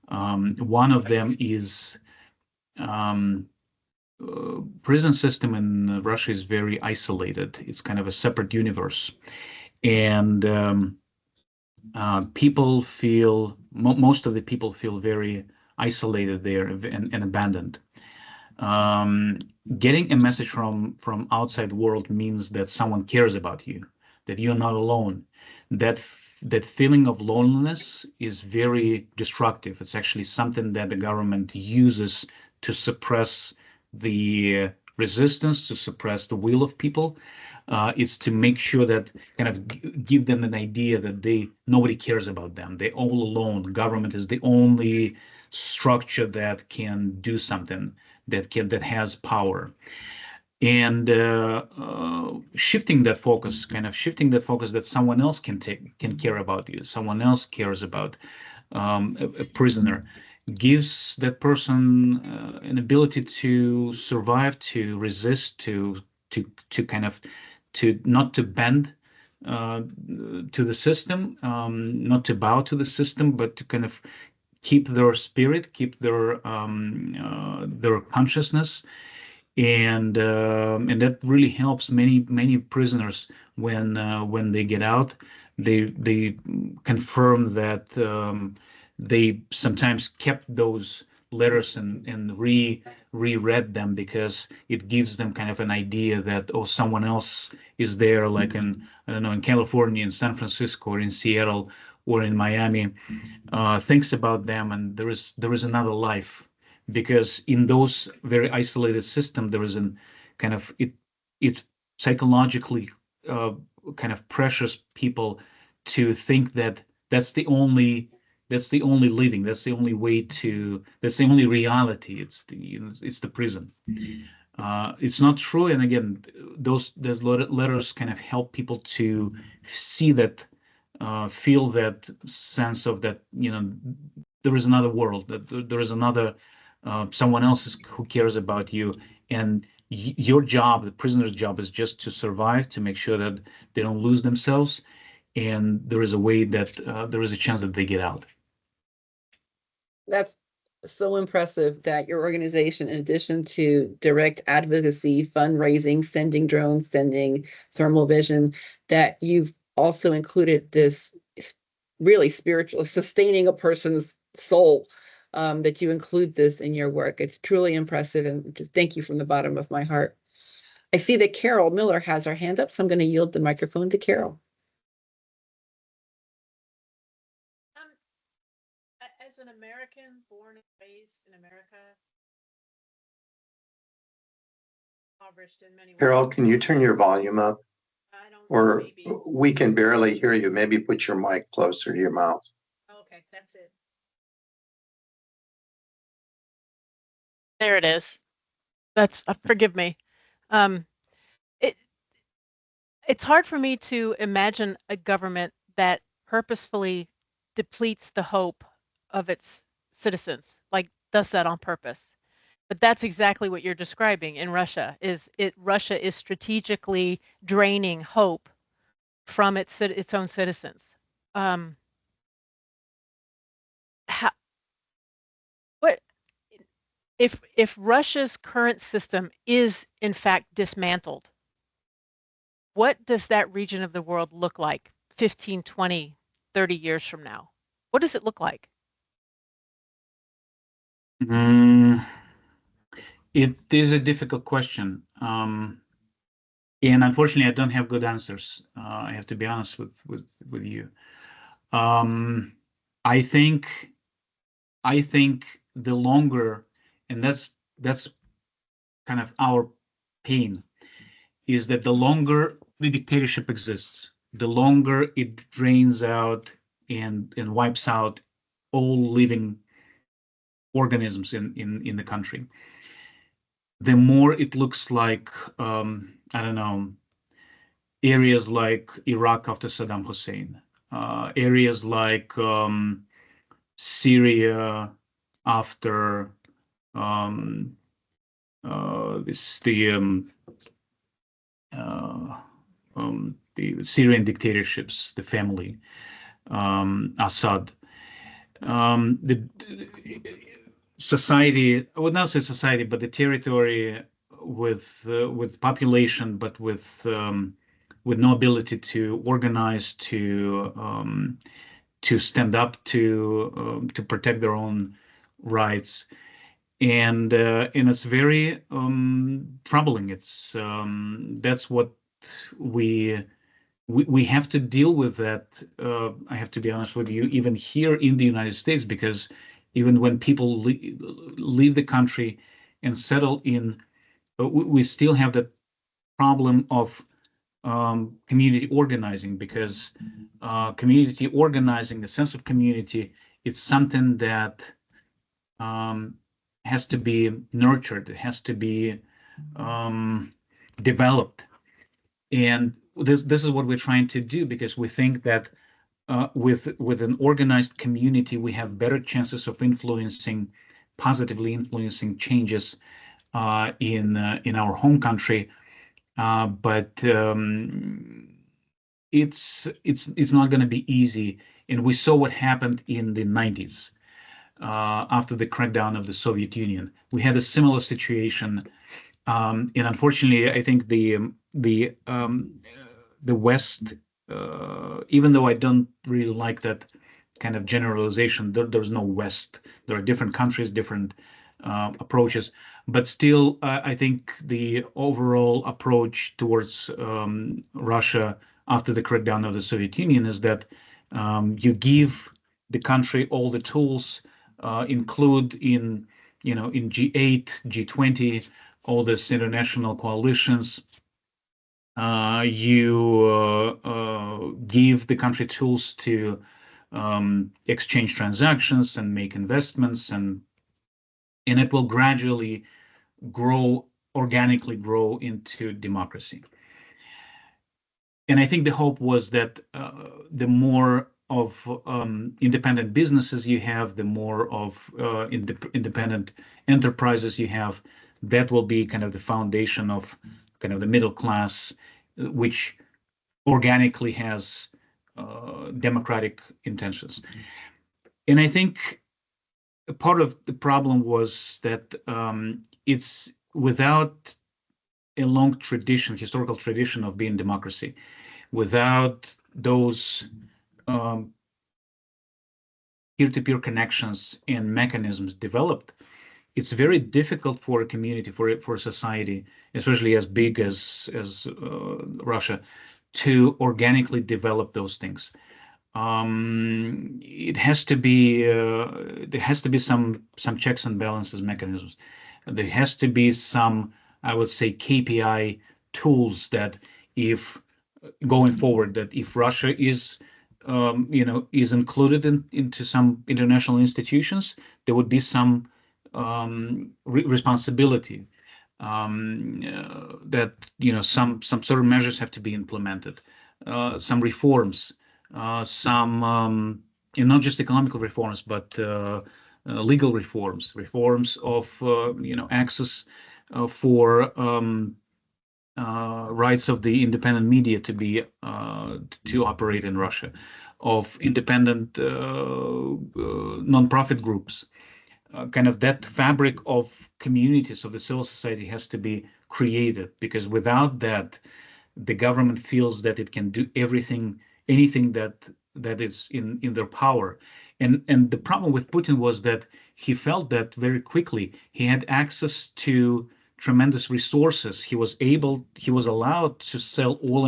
One of them is prison system in Russia is very isolated. It's kind of a separate universe, and people feel, most of the people feel very isolated there and abandoned. Getting a message from outside world means that someone cares about you, that you're not alone. That feeling of loneliness is very destructive. It's actually something that the government uses to suppress the resistance, to suppress the will of people. It's to make sure that kind of give them an idea that nobody cares about them. They're all alone. Government is the only structure that can do something, that has power. And shifting that focus that someone else can care about you, someone else cares about a prisoner, gives that person an ability to survive, to resist, to not to bend to the system, not to bow to the system, but to kind of keep their spirit, keep their consciousness. And that really helps many prisoners when they get out. They confirm that they sometimes kept those letters and reread them, because it gives them kind of an idea that, oh, someone else is there, like in, I don't know, in California, in San Francisco, or in Seattle, or in Miami, thinks about them, and there is another life. Because in those very isolated systems, there is an kind of it psychologically kind of pressures people to think that that's the only living, that's the only way to, that's the only reality. It's the prison. It's not true. And again, those letters kind of help people to see that, feel that sense of that, there is another world, that there is another someone else who cares about you, and your job, the prisoner's job, is just to survive, to make sure that they don't lose themselves, and there is a way that there is a chance that they get out. That's so impressive that your organization, in addition to direct advocacy, fundraising, sending drones, sending thermal vision, that you've also included this really spiritual, sustaining a person's soul, that you include this in your work. It's truly impressive, and just thank you from the bottom of my heart. I see that Carol Miller has her hand up, so I'm going to yield the microphone to Carol. As an American, born and raised in America, impoverished in many ways. Carol, can you turn your volume up? I don't know, Or maybe. we can barely hear you. Maybe put your mic closer to your mouth. Okay, that's it. There it is. That's forgive me. It's hard for me to imagine a government that purposefully depletes the hope of its citizens, like does that on purpose. But that's exactly what you're describing in Russia. Russia is strategically draining hope from its own citizens. If Russia's current system is in fact dismantled, what does that region of the world look like 15, 20, 30 years from now? What does it look like? It is a difficult question. And unfortunately, I don't have good answers. I have to be honest with you. I think the longer, and that's kind of our pain, is that the longer the dictatorship exists, the longer it drains out and wipes out all living organisms in the country, the more it looks like, I don't know, areas like Iraq after Saddam Hussein, areas like Syria after the Syrian dictatorships, the family, Assad. The society, I would not say society, but the territory with population, but with no ability to organize, to stand up, to protect their own rights, and it's very troubling. It's that's what we have to deal with. That I have to be honest with you, even here in the United States, because even when people leave the country and settle in, we still have that problem of community organizing, because community organizing, the sense of community, it's something that has to be nurtured, it has to be developed. And this is what we're trying to do, because we think that with an organized community, we have better chances of positively influencing changes in our home country. But it's not going to be easy. And we saw what happened in the 90s after the crackdown of the Soviet Union. We had a similar situation, and unfortunately, I think the West, even though I don't really like that kind of generalization, there's no West. There are different countries, different approaches, but still, I think the overall approach towards Russia after the crackdown of the Soviet Union is that you give the country all the tools, include in G8, G20, all these international coalitions. You give the country tools to exchange transactions and make investments, and it will gradually organically grow into democracy. And I think the hope was that the more of independent businesses you have, the more of independent enterprises you have, that will be kind of the foundation of kind of the middle class, which organically has democratic intentions. And I think part of the problem was that it's without a long tradition, historical tradition of being democracy, without those peer-to-peer connections and mechanisms developed, it's very difficult for a community, for a society, especially as big as Russia, to organically develop those things. It has to be there has to be some checks and balances mechanisms. There has to be some, I would say, KPI tools that if going forward, that if Russia is is included into some international institutions, there would be some responsibility that some sort of measures have to be implemented, some reforms, some and not just economical reforms, but legal reforms of access for rights of the independent media to be to operate in Russia, of independent nonprofit groups. Kind of that fabric of communities of the civil society has to be created, because without that, the government feels that it can do anything that is in their power. And the problem with Putin was that he felt that very quickly he had access to tremendous resources. He was allowed to sell oil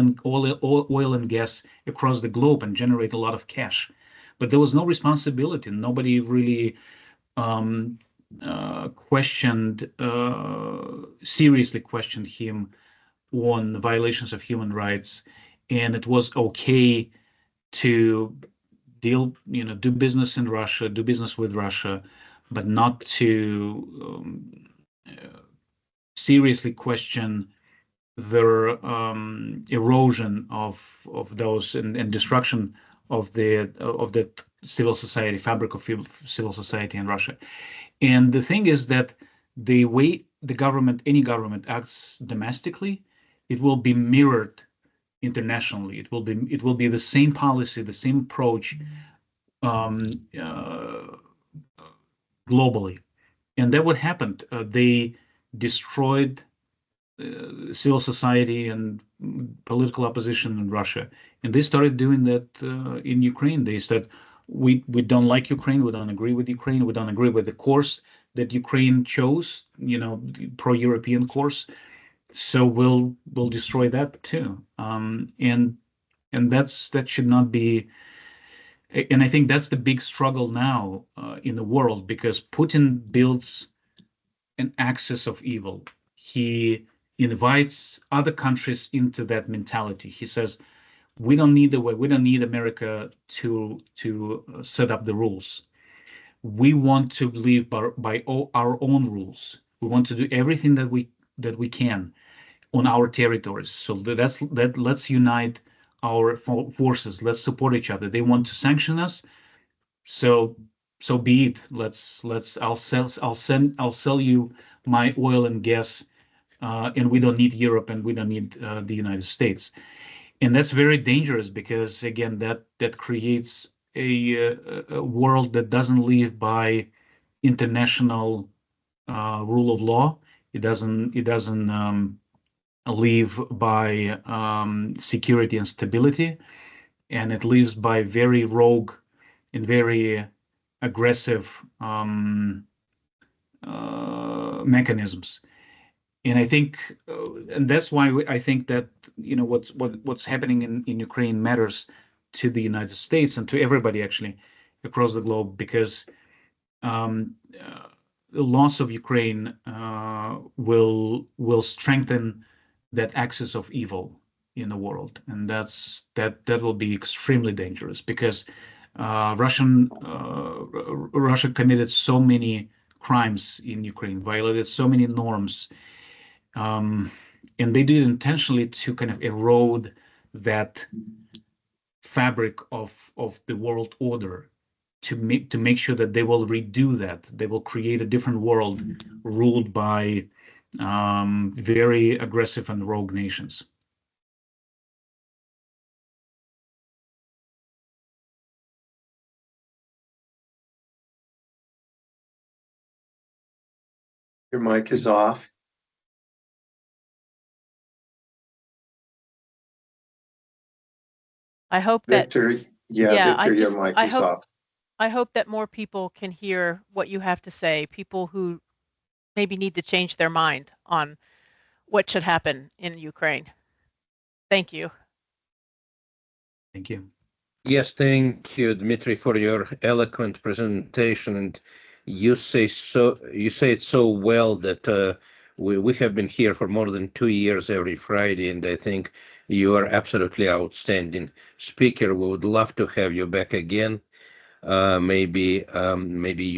and gas across the globe and generate a lot of cash, but there was no responsibility. Nobody really seriously questioned him on violations of human rights, and it was okay to do business in Russia, do business with Russia, but not to seriously question the erosion of those and destruction of the civil society, fabric of civil society in Russia. And the thing is that the way the government, any government, acts domestically, it will be mirrored internationally. It will be the same policy, the same approach globally. And that what happened. They destroyed civil society and political opposition in Russia, and they started doing that in Ukraine. They said, we don't like Ukraine, we don't agree with Ukraine, we don't agree with the course that Ukraine chose, you know, pro-European course, so we'll destroy that too. And that should not be. And I think that's the big struggle now in the world, because Putin builds an axis of evil. He invites other countries into that mentality. He says, we don't need America to set up the rules. We want to live by our own rules. We want to do everything that we can on our territories. So let's unite our forces. Let's support each other. They want to sanction us, so be it. I'll sell you my oil and gas, and we don't need Europe, and we don't need the United States. And that's very dangerous, because again, that creates a world that doesn't live by international rule of law. It doesn't live by security and stability, and it lives by very rogue and very aggressive mechanisms. And I think, and that's why I think that, you know, what's happening in Ukraine matters to the United States and to everybody actually across the globe, because the loss of Ukraine will strengthen that axis of evil in the world, and that will be extremely dangerous, because Russia committed so many crimes in Ukraine, violated so many norms, and they did it intentionally to kind of erode that fabric of the world order, to make sure that they will redo that. They will create a different world ruled by very aggressive and rogue nations. Your mic is off. I hope that Victor, Victor, your mic is off. I hope that more people can hear what you have to say, people who maybe need to change their mind on what should happen in Ukraine. Thank you. Thank you. Yes, thank you, Dmitry, for your eloquent presentation. And you say it so well that we have been here for more than 2 years every Friday, and I think you are absolutely outstanding speaker. We would love to have you back again. Maybe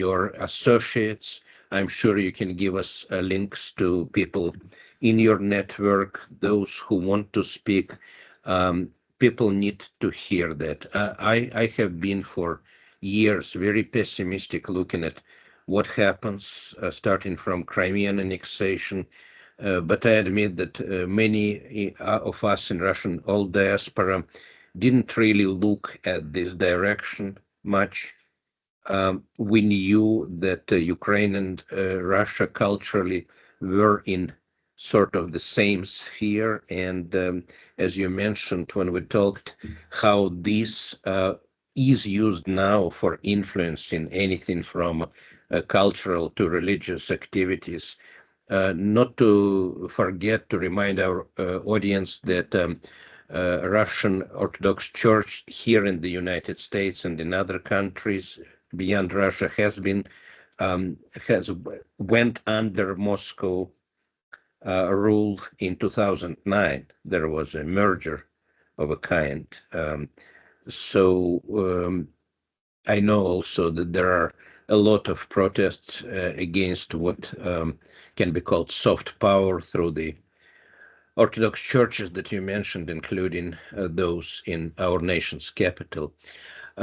your associates. I'm sure you can give us links to people in your network, those who want to speak. People need to hear that. I have been for years very pessimistic looking at what happens starting from Crimean annexation, but I admit that many of us in Russian old diaspora didn't really look at this direction much. We knew that Ukraine and Russia culturally were in sort of the same sphere, and as you mentioned when we talked, how this is used now for influencing anything from cultural to religious activities. Not to forget to remind our audience that Russian Orthodox Church here in the United States and in other countries beyond Russia went under Moscow rule in 2009. There was a merger of a kind. I know also that there are a lot of protests against what can be called soft power through the Orthodox churches that you mentioned, including those in our nation's capital.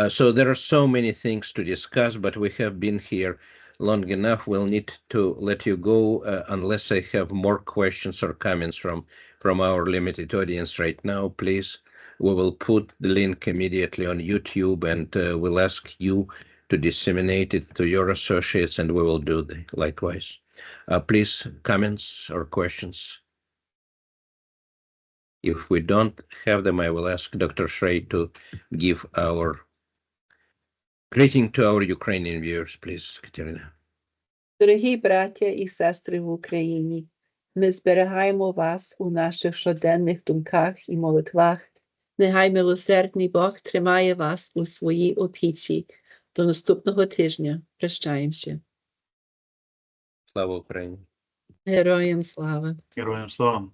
So there are so many things to discuss, but we have been here long enough. We'll need to let you go unless I have more questions or comments from our limited audience right now. Please, we will put the link immediately on YouTube, and we'll ask you to disseminate it to your associates, and we will do likewise. Please, comments or questions? If we don't have them, I will ask Dr. Shrey to give our greeting to our Ukrainian viewers, please, Katerina. Дорогі браття і сестри в Україні, ми зберігаємо вас у наших щоденних думках і молитвах. Нехай милосердний Бог тримає вас у своїй опіці. До наступного тижня. Прощаємося. Слава Україні! Героям слава! Героям слава!